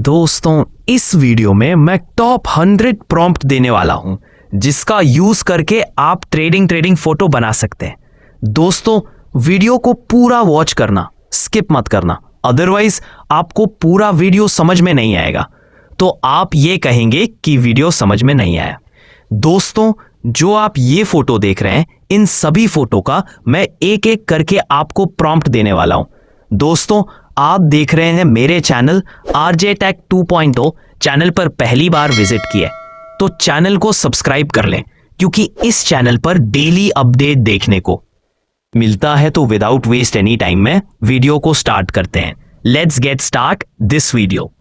दोस्तों इस वीडियो में मैं टॉप 100 प्रॉम्प्ट देने वाला हूं जिसका यूज करके आप ट्रेडिंग फोटो बना सकते हैं। दोस्तों वीडियो को पूरा वॉच करना, स्किप मत करना, अदरवाइज आपको पूरा वीडियो समझ में नहीं आएगा तो आप ये कहेंगे कि वीडियो समझ में नहीं आया। दोस्तों जो आप ये फोटो देख रहे हैं इन सभी फोटो का मैं एक एक करके आपको प्रॉम्प्ट देने वाला हूं। दोस्तों आप देख रहे हैं मेरे चैनल RJ Tech 2.0। चैनल पर पहली बार विजिट किए तो चैनल को सब्सक्राइब कर लें क्योंकि इस चैनल पर डेली अपडेट देखने को मिलता है। तो विदाउट वेस्ट एनी टाइम में वीडियो को स्टार्ट करते हैं। Let's get start this video.